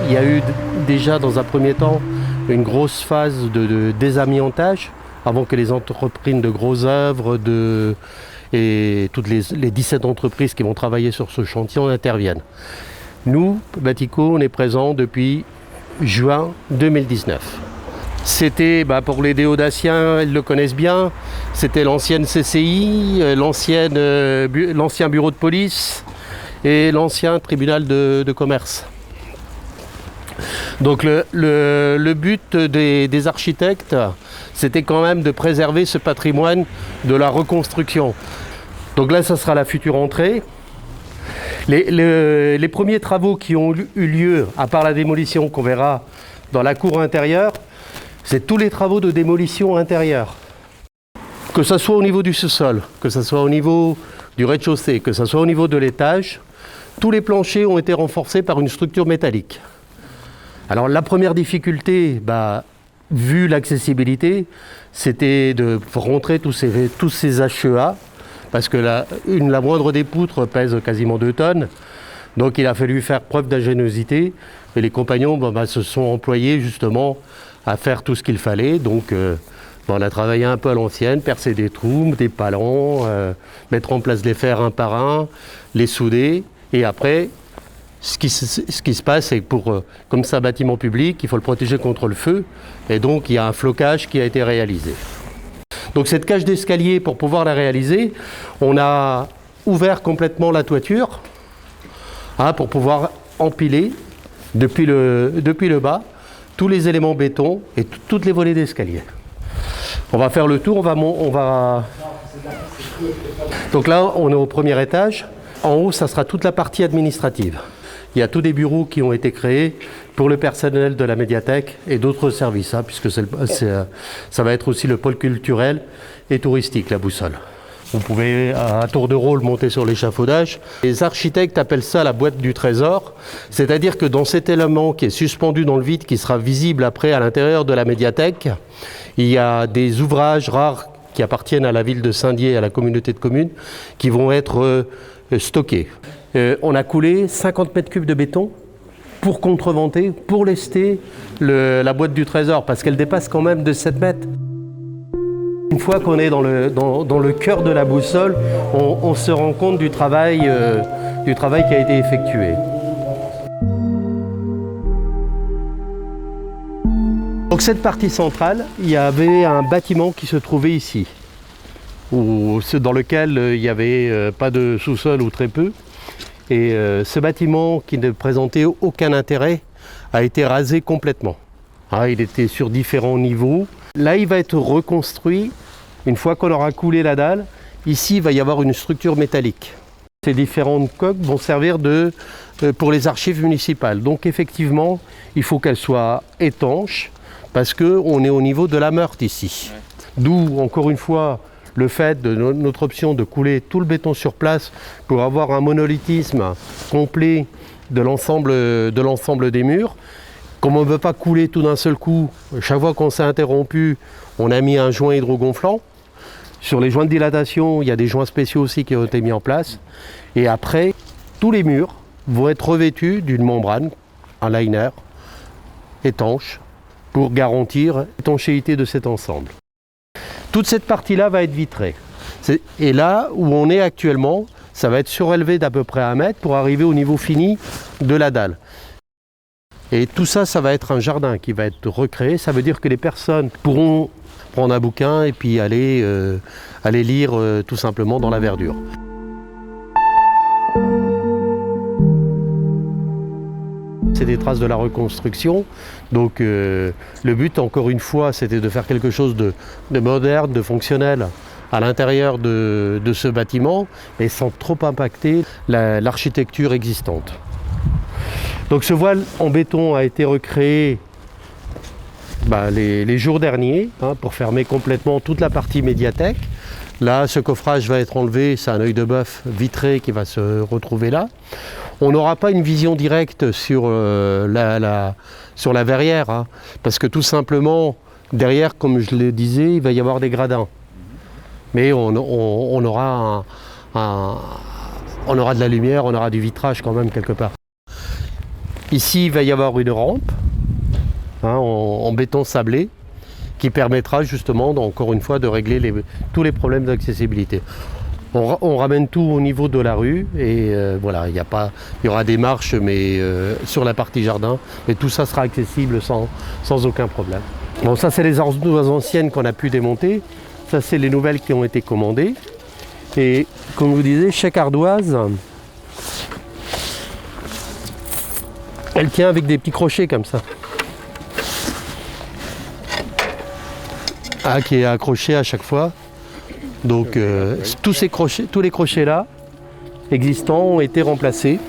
il y a eu déjà dans un premier temps une grosse phase de désamiantage avant que les entreprises de grosses œuvres et toutes les 17 entreprises qui vont travailler sur ce chantier en interviennent. Nous, Batico, on est présents depuis juin 2019. C'était, pour les Déodaciens, ils le connaissent bien, c'était l'ancienne CCI, l'ancien bureau de police et l'ancien tribunal de commerce. Donc le but des architectes, c'était quand même de préserver ce patrimoine de la reconstruction. Donc là, ça sera la future entrée. Les premiers travaux qui ont eu lieu, à part la démolition qu'on verra dans la cour intérieure, c'est tous les travaux de démolition intérieure. Que ce soit au niveau du sous-sol, que ce soit au niveau du rez-de-chaussée, que ce soit au niveau de l'étage, tous les planchers ont été renforcés par une structure métallique. Alors la première difficulté, vu l'accessibilité, c'était de rentrer tous ces HEA, parce que la moindre des poutres pèse quasiment 2 tonnes. Donc il a fallu faire preuve d'ingéniosité, et les compagnons se sont employés justement à faire tout ce qu'il fallait. Donc on a travaillé un peu à l'ancienne, percer des trous, des palans, mettre en place les fers un par un, les souder, et après, ce qui se passe, c'est que comme c'est un bâtiment public, il faut le protéger contre le feu, et donc il y a un flocage qui a été réalisé. Donc cette cage d'escalier, pour pouvoir la réaliser, on a ouvert complètement la toiture pour pouvoir empiler depuis le bas tous les éléments béton et toutes les volets d'escalier. On va faire le tour, on va... Donc là, on est au premier étage. En haut, ça sera toute la partie administrative. Il y a tous des bureaux qui ont été créés pour le personnel de la médiathèque et d'autres services, puisque ça va être aussi le pôle culturel et touristique, la boussole. Vous pouvez, à tour de rôle, monter sur l'échafaudage. Les architectes appellent ça la boîte du trésor, c'est-à-dire que dans cet élément qui est suspendu dans le vide, qui sera visible après à l'intérieur de la médiathèque, il y a des ouvrages rares qui appartiennent à la ville de Saint-Dié, à la communauté de communes, qui vont être stockés. On a coulé 50 mètres cubes de béton pour contreventer, pour lester la boîte du trésor, parce qu'elle dépasse quand même de 7 mètres. Une fois qu'on est dans le cœur de la boussole, on se rend compte du travail qui a été effectué. Donc cette partie centrale, il y avait un bâtiment qui se trouvait ici, dans lequel il n'y avait pas de sous-sol ou très peu. Et ce bâtiment qui ne présentait aucun intérêt a été rasé complètement. Il était sur différents niveaux. Là, il va être reconstruit. Une fois qu'on aura coulé la dalle, ici, il va y avoir une structure métallique. Ces différentes coques vont servir pour les archives municipales. Donc effectivement, il faut qu'elles soient étanches parce qu'on est au niveau de la meurthe ici. Ouais. D'où, encore une fois, le fait de notre option de couler tout le béton sur place pour avoir un monolithisme complet de l'ensemble des murs. Comme on ne veut pas couler tout d'un seul coup, chaque fois qu'on s'est interrompu, on a mis un joint hydrogonflant. Sur les joints de dilatation, il y a des joints spéciaux aussi qui ont été mis en place. Et après, tous les murs vont être revêtus d'une membrane, un liner, étanche, pour garantir l'étanchéité de cet ensemble. Toute cette partie-là va être vitrée. Et là où on est actuellement, ça va être surélevé d'à peu près 1 mètre pour arriver au niveau fini de la dalle. Et tout ça, ça va être un jardin qui va être recréé. Ça veut dire que les personnes pourront prendre un bouquin et puis aller lire tout simplement dans la verdure. C'est des traces de la reconstruction. Donc le but, encore une fois, c'était de faire quelque chose de moderne, de fonctionnel à l'intérieur de ce bâtiment, mais sans trop impacter l'architecture existante. Donc ce voile en béton a été recréé les jours derniers pour fermer complètement toute la partie médiathèque. Là, ce coffrage va être enlevé, c'est un œil de bœuf vitré qui va se retrouver là. On n'aura pas une vision directe sur la verrière, parce que tout simplement, derrière, comme je le disais, il va y avoir des gradins. Mais on aura de la lumière, on aura du vitrage quand même quelque part. Ici, il va y avoir une rampe en béton sablé qui permettra justement, encore une fois, de régler tous les problèmes d'accessibilité. On ramène tout au niveau de la rue et voilà, il y aura des marches mais, sur la partie jardin, mais tout ça sera accessible sans aucun problème. Bon, ça c'est les ardoises anciennes qu'on a pu démonter, ça c'est les nouvelles qui ont été commandées. Et comme je vous disais, chaque ardoise, elle tient avec des petits crochets comme ça. Qui est accroché à chaque fois. Donc tous les crochets là existants ont été remplacés.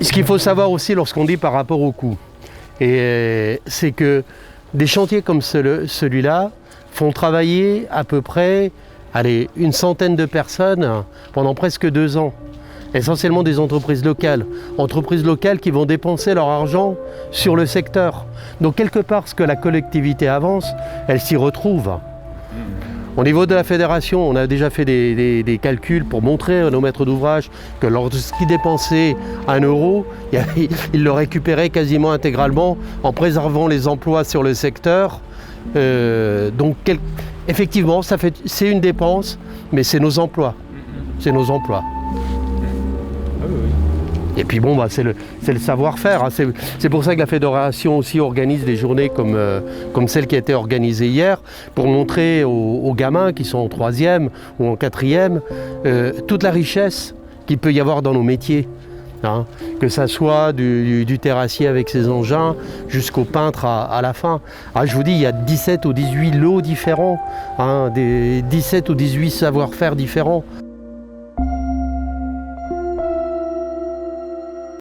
Ce qu'il faut savoir aussi lorsqu'on dit par rapport au coût, c'est que des chantiers comme celui-là font travailler à peu près une centaine de personnes pendant presque 2 ans. Essentiellement des entreprises locales qui vont dépenser leur argent sur le secteur. Donc quelque part, ce que la collectivité avance, elle s'y retrouve. Au niveau de la fédération, on a déjà fait des calculs pour montrer à nos maîtres d'ouvrage que lorsqu'ils dépensaient 1 €, ils le récupéraient quasiment intégralement en préservant les emplois sur le secteur. Donc effectivement, c'est une dépense, mais c'est nos emplois. C'est nos emplois. Et puis bon, c'est le savoir-faire. C'est pour ça que la fédération aussi organise des journées comme celle qui a été organisée hier, pour montrer aux gamins qui sont en 3e ou en 4e toute la richesse qu'il peut y avoir dans nos métiers. Que ça soit du terrassier avec ses engins jusqu'au peintre à la fin. Je vous dis, il y a 17 ou 18 lots différents, des 17 ou 18 savoir-faire différents.